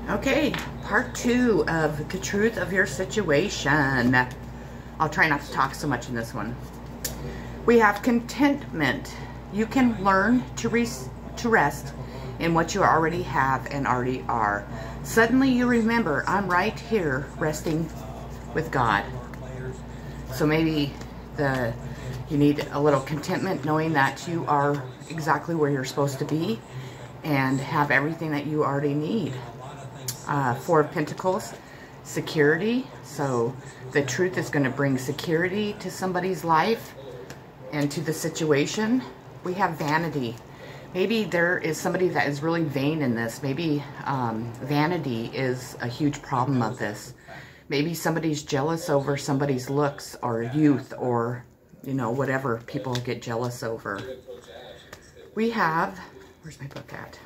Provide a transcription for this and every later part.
Okay, part 2 of the truth of your situation. I'll try not to talk so much in this one. We have contentment. You can learn to rest in what you already have and already are. Suddenly you remember, I'm right here resting with God. So maybe you need a little contentment knowing that you are exactly where you're supposed to be and have everything that you already need. Four of Pentacles, security. So the truth is going to bring security to somebody's life and to the situation. We have vanity. Maybe there is somebody that is really vain in this. Maybe vanity is a huge problem of this. Maybe somebody's jealous over somebody's looks or youth or, you know, whatever people get jealous over. We have, where's my book at?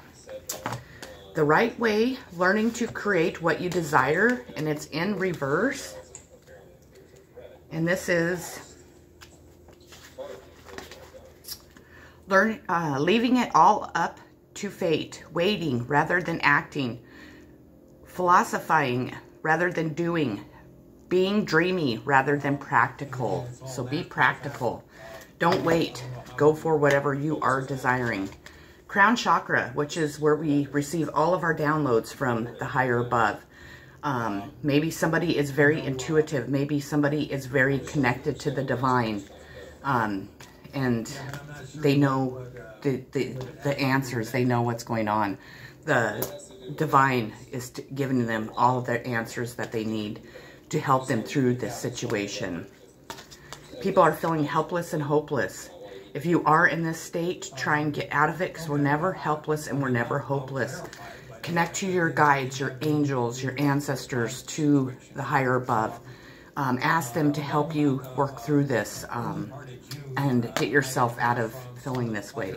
The right way, learning to create what you desire, and it's in reverse. And this is leaving it all up to fate, waiting rather than acting, philosophizing rather than doing, being dreamy rather than practical. So be practical. Don't wait. Go for whatever you are desiring. Crown chakra, which is where we receive all of our downloads from the higher above. Maybe somebody is very intuitive. Maybe somebody is very connected to the divine. And they know the answers. They know what's going on. The divine is giving them all of the answers that they need to help them through this situation. People are feeling helpless and hopeless. If you are in this state, try and get out of it, because we're never helpless and we're never hopeless. Connect to your guides, your angels, your ancestors, to the higher above. Ask them to help you work through this and get yourself out of feeling this way.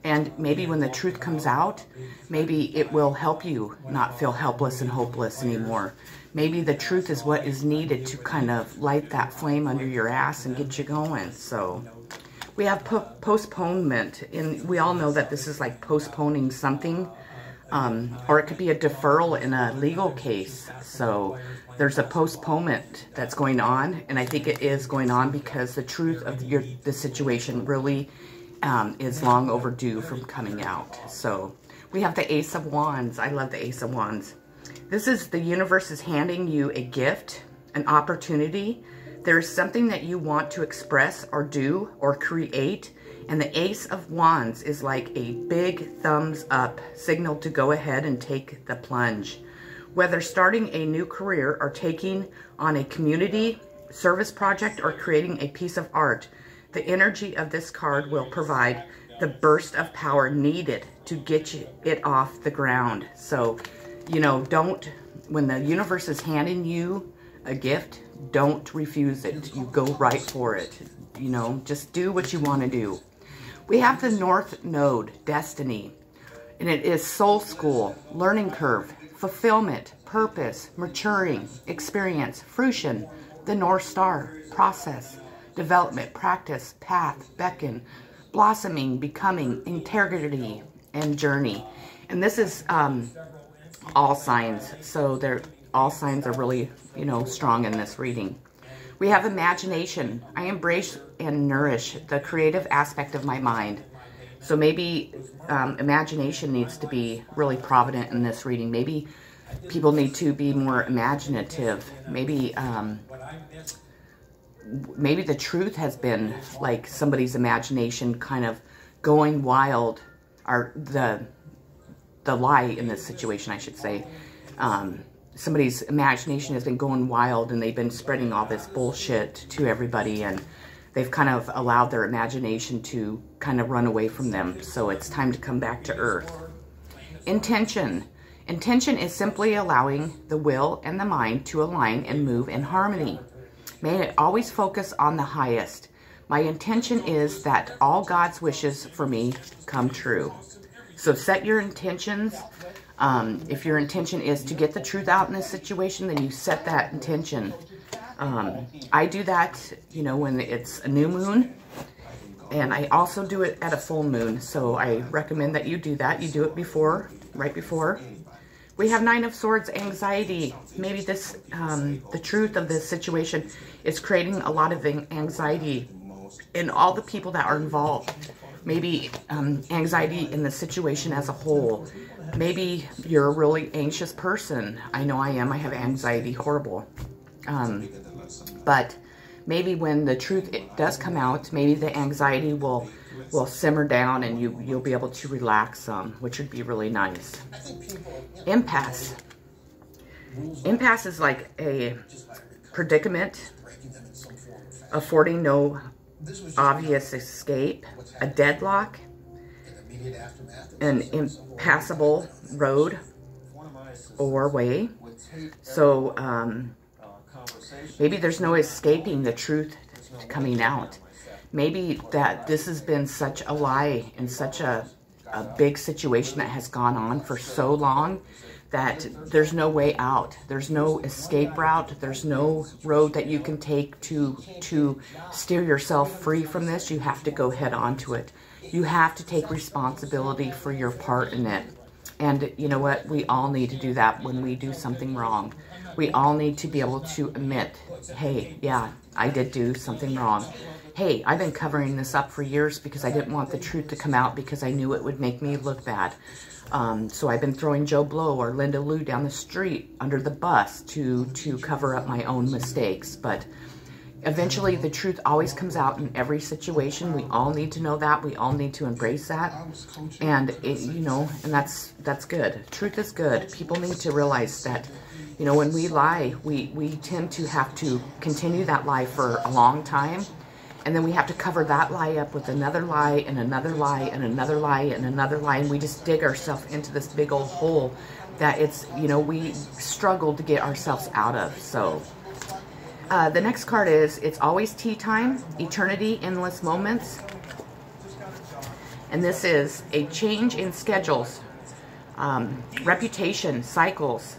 And maybe when the truth comes out, maybe it will help you not feel helpless and hopeless anymore. Maybe the truth is what is needed to kind of light that flame under your ass and get you going. So we have postponement, and we all know that this is like postponing something, or it could be a deferral in a legal case. So there's a postponement that's going on, and I think it is going on because the truth of the situation really is long overdue from coming out. So we have the Ace of Wands. I love the Ace of Wands. This is the universe is handing you a gift, an opportunity. There's something that you want to express or do or create, and the Ace of Wands is like a big thumbs up signal to go ahead and take the plunge. Whether starting a new career or taking on a community service project or creating a piece of art, the energy of this card will provide the burst of power needed to get it off the ground. So, you know, when the universe is handing you a gift, don't refuse it. You go right for it. You know, just do what you want to do. We have the North Node, Destiny, and it is soul school, learning curve, fulfillment, purpose, maturing, experience, fruition, the North Star, process, development, practice, path, beckon, blossoming, becoming, integrity, and journey. And this is all signs. So all signs are really, you know, strong in this reading. We have imagination. I embrace and nourish the creative aspect of my mind. So maybe imagination needs to be really prominent in this reading. Maybe people need to be more imaginative. Maybe maybe the truth has been like somebody's imagination kind of going wild, or the lie in this situation, I should say. Somebody's imagination has been going wild and they've been spreading all this bullshit to everybody, and they've kind of allowed their imagination to kind of run away from them. So it's time to come back to earth. Intention. Intention is simply allowing the will and the mind to align and move in harmony. May it always focus on the highest. My intention is that all God's wishes for me come true. So set your intentions. If your intention is to get the truth out in this situation, then you set that intention. I do that, you know, when it's a new moon, and I also do it at a full moon. So I recommend that you do that. You do it before, right before. We have Nine of Swords, anxiety. Maybe this, the truth of this situation is creating a lot of anxiety in all the people that are involved. Maybe anxiety in the situation as a whole. Maybe you're a really anxious person. I know I am. I have anxiety, horrible. But maybe when the truth does come out, maybe the anxiety will simmer down and you'll be able to relax some, which would be really nice. Impasse. Impasse is like a predicament affording no obvious escape, a deadlock, an impassable road or way. So maybe there's no escaping the truth coming out. Maybe that this has been such a lie and such a big situation that has gone on for so long that there's no way out. There's no escape route. There's no road that you can take to steer yourself free from this. You have to go head on to it. You have to take responsibility for your part in it. And you know what? We all need to do that when we do something wrong. We all need to be able to admit, hey, yeah, I did do something wrong. Hey, I've been covering this up for years because I didn't want the truth to come out because I knew it would make me look bad. So I've been throwing Joe Blow or Linda Lou down the street under the bus to cover up my own mistakes. But eventually the truth always comes out in every situation. We all need to know that. We all need to embrace that. And, you know, and that's good. Truth is good. People need to realize that, you know, when we lie, we tend to have to continue that lie for a long time. And then we have to cover that lie up with another lie and another lie and another lie and another lie. And we just dig ourselves into this big old hole that it's, you know, we struggle to get ourselves out of. So the next card is, it's always tea time, eternity, endless moments. And this is a change in schedules, reputation, cycles,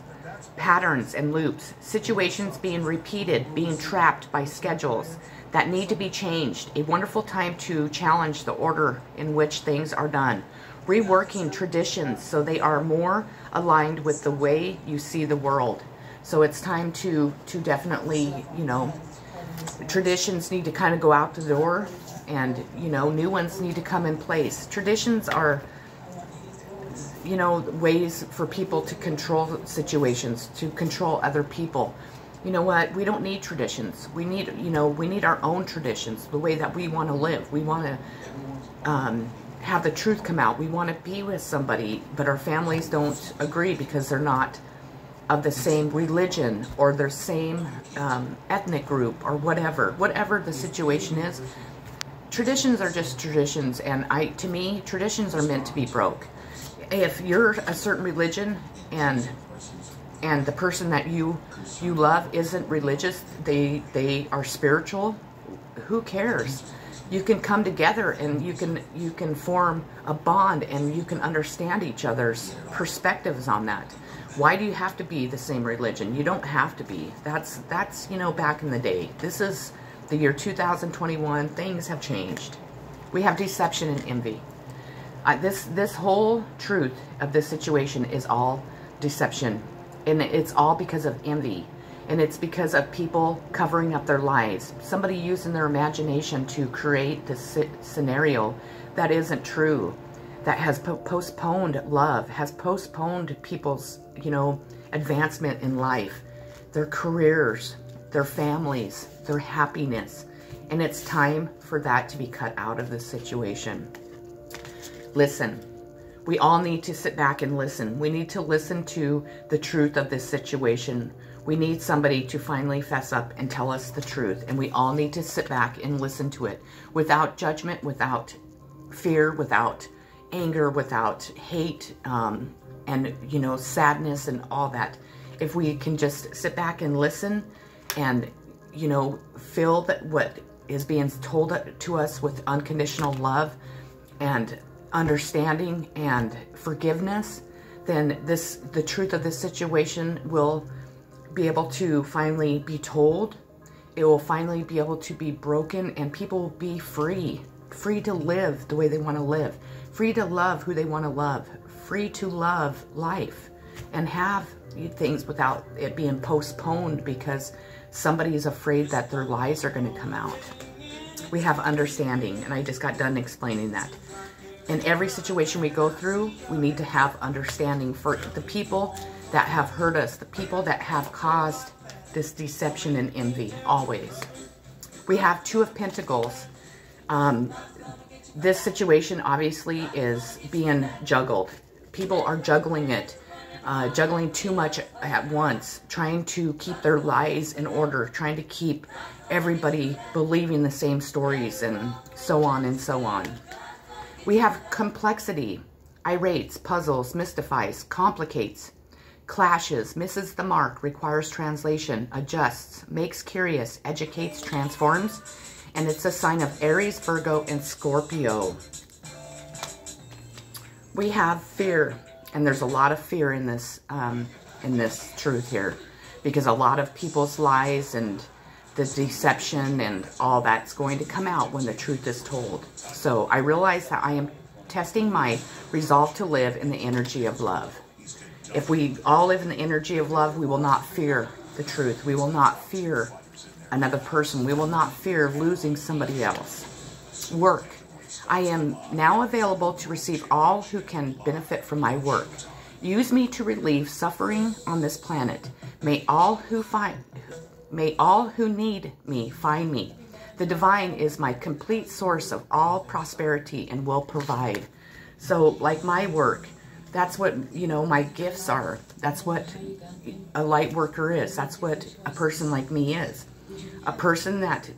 patterns and loops, situations being repeated, being trapped by schedules that need to be changed. A wonderful time to challenge the order in which things are done. Reworking traditions so they are more aligned with the way you see the world. So it's time to definitely, you know, traditions need to kind of go out the door and, you know, new ones need to come in place. Traditions are, you know, ways for people to control situations, to control other people. You know what? We don't need traditions. We need, you know, we need our own traditions, the way that we want to live. We want to have the truth come out. We want to be with somebody, but our families don't agree because they're not of the same religion or their same ethnic group or whatever. Whatever the situation is, traditions are just traditions. And to me, traditions are meant to be broke. If you're a certain religion and the person that you love isn't religious, they are spiritual, who cares? You can come together and you can form a bond and you can understand each other's perspectives on that. Why do you have to be the same religion? You don't have to be. That's you know, back in the day. This is the year 2021. Things have changed. We have deception and envy. This whole truth of this situation is all deception. And it's all because of envy. And it's because of people covering up their lies. Somebody using their imagination to create this scenario that isn't true. That has postponed love. Has postponed people's, you know, advancement in life. Their careers. Their families. Their happiness. And it's time for that to be cut out of this situation. Listen. We all need to sit back and listen. We need to listen to the truth of this situation. We need somebody to finally fess up and tell us the truth. And we all need to sit back and listen to it without judgment, without fear, without anger, without hate, and, you know, sadness and all that. If we can just sit back and listen and, you know, feel that what is being told to us with unconditional love and understanding and forgiveness, then the truth of this situation will be able to finally be told. It will finally be able to be broken and people will be free to live the way they want to live, free to love who they want to love, free to love life and have things without it being postponed because somebody is afraid that their lies are going to come out. We have understanding, and I just got done explaining that. In every situation we go through, we need to have understanding for the people that have hurt us, the people that have caused this deception and envy, always. We have Two of Pentacles. This situation obviously is being juggled. People are juggling it, juggling too much at once, trying to keep their lies in order, trying to keep everybody believing the same stories, and so on and so on. We have complexity, irates, puzzles, mystifies, complicates, clashes, misses the mark, requires translation, adjusts, makes curious, educates, transforms, and it's a sign of Aries, Virgo, and Scorpio. We have fear, and there's a lot of fear in this truth here, because a lot of people's lies and the deception and all that's going to come out when the truth is told. So I realize that I am testing my resolve to live in the energy of love. If we all live in the energy of love, we will not fear the truth. We will not fear another person. We will not fear losing somebody else. Work. I am now available to receive all who can benefit from my work. Use me to relieve suffering on this planet. May all who need me find me. The divine is my complete source of all prosperity and will provide. So like my work, that's what, you know, my gifts are. That's what a light worker is. That's what a person like me is. A person that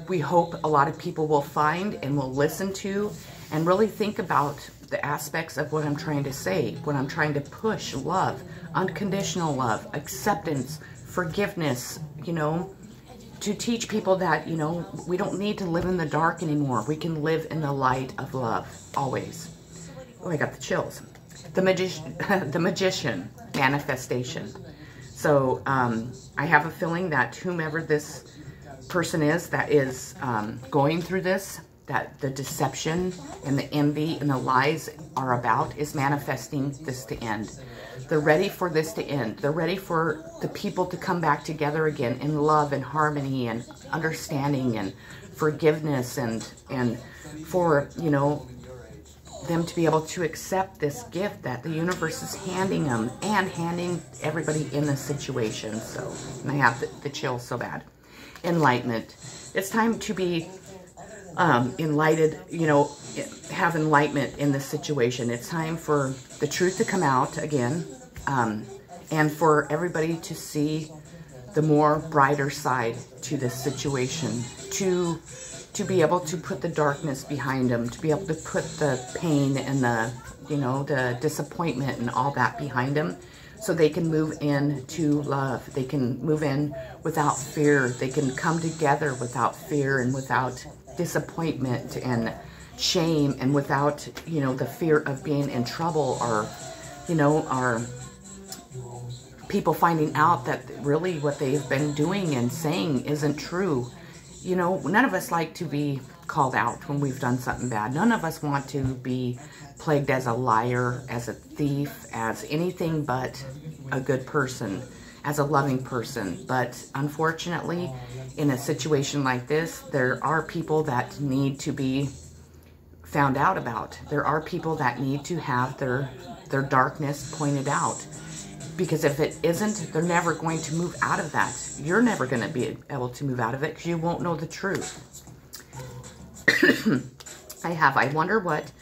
we hope a lot of people will find and will listen to and really think about the aspects of what I'm trying to say, what I'm trying to push: love, unconditional love, acceptance, forgiveness, you know, to teach people that, you know, we don't need to live in the dark anymore. We can live in the light of love, always. Oh, I got the chills. The magician, manifestation. So I have a feeling that whomever this person is that is going through this, that the deception and the envy and the lies are about, is manifesting this to end. They're ready for this to end. They're ready for the people to come back together again in love and harmony and understanding and forgiveness, and for, you know, them to be able to accept this gift that the universe is handing them and handing everybody in this situation. So, and I have the chills so bad. Enlightenment. It's time to be enlightened, you know, have enlightenment in this situation. It's time for the truth to come out again, and for everybody to see the more brighter side to this situation, to be able to put the darkness behind them, to be able to put the pain and the, you know, the disappointment and all that behind them, so they can move into love. They can move in without fear. They can come together without fear and without disappointment and shame, and without, you know, the fear of being in trouble, or, you know, or people finding out that really what they've been doing and saying isn't true. You know, none of us like to be called out when we've done something bad. None of us want to be plagued as a liar, as a thief, as anything but a good person, as a loving person. But unfortunately, in a situation like this, there are people that need to be found out about. There are people that need to have their darkness pointed out. Because if it isn't, they're never going to move out of that. You're never going to be able to move out of it because you won't know the truth. I wonder what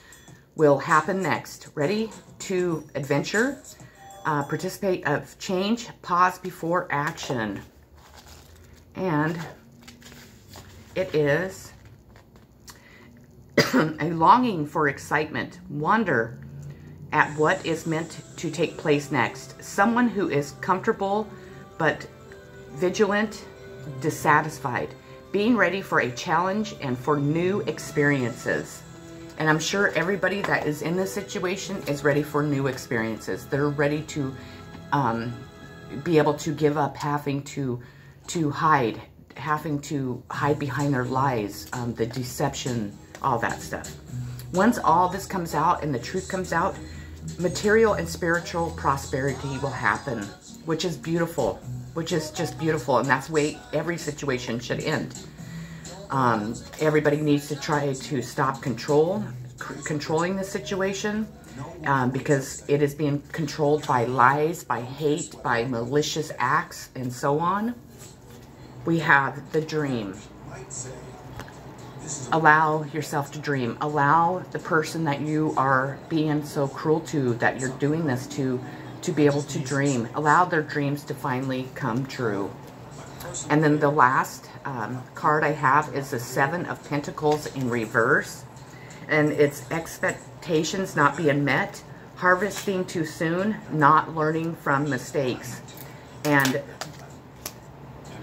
will happen next. Ready to adventure? Participate of change, pause before action. And it is a longing for excitement, wonder at what is meant to take place next. Someone who is comfortable but vigilant, dissatisfied, being ready for a challenge and for new experiences. And I'm sure everybody that is in this situation is ready for new experiences. They're ready to be able to give up having to hide behind their lies, the deception, all that stuff. Once all this comes out and the truth comes out, material and spiritual prosperity will happen, which is beautiful, which is just beautiful. And that's the way every situation should end. Everybody needs to try to stop controlling the situation, because it is being controlled by lies, by hate, by malicious acts, and so on. We have the dream. Allow yourself to dream. Allow the person that you are being so cruel to, that you're doing this to be able to dream. Allow their dreams to finally come true. And then the last card I have is the Seven of Pentacles in reverse. And it's expectations not being met, harvesting too soon, not learning from mistakes. And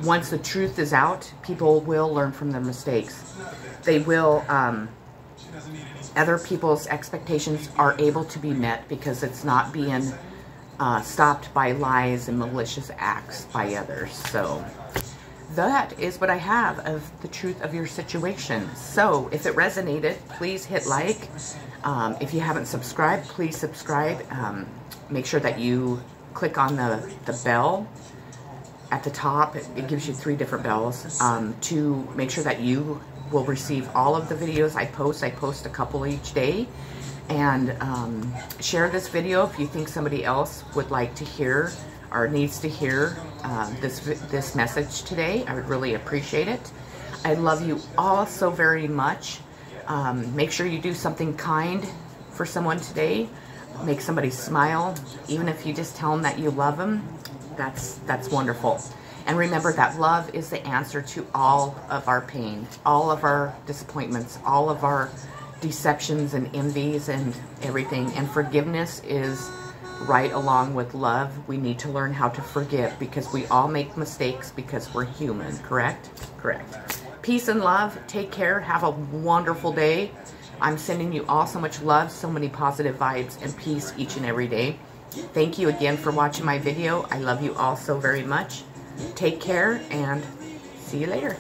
once the truth is out, people will learn from their mistakes. They will, other people's expectations are able to be met because it's not being stopped by lies and malicious acts by others. So that is what I have of the truth of your situation. So if it resonated, please hit like. If you haven't subscribed, please subscribe. Make sure that you click on the bell at the top. It gives you 3 different bells to make sure that you will receive all of the videos I post. I post a couple each day. And share this video if you think somebody else would like to hear or needs to hear this message today. I would really appreciate it. I love you all so very much. Make sure you do something kind for someone today. Make somebody smile. Even if you just tell them that you love them, that's wonderful. And remember that love is the answer to all of our pain, all of our disappointments, all of our deceptions and envies and everything. And forgiveness is right along with love. We need to learn how to forgive because we all make mistakes because we're human, correct? Correct. Peace and love. Take care. Have a wonderful day. I'm sending you all so much love, so many positive vibes and peace each and every day. Thank you again for watching my video. I love you all so very much. Take care and see you later.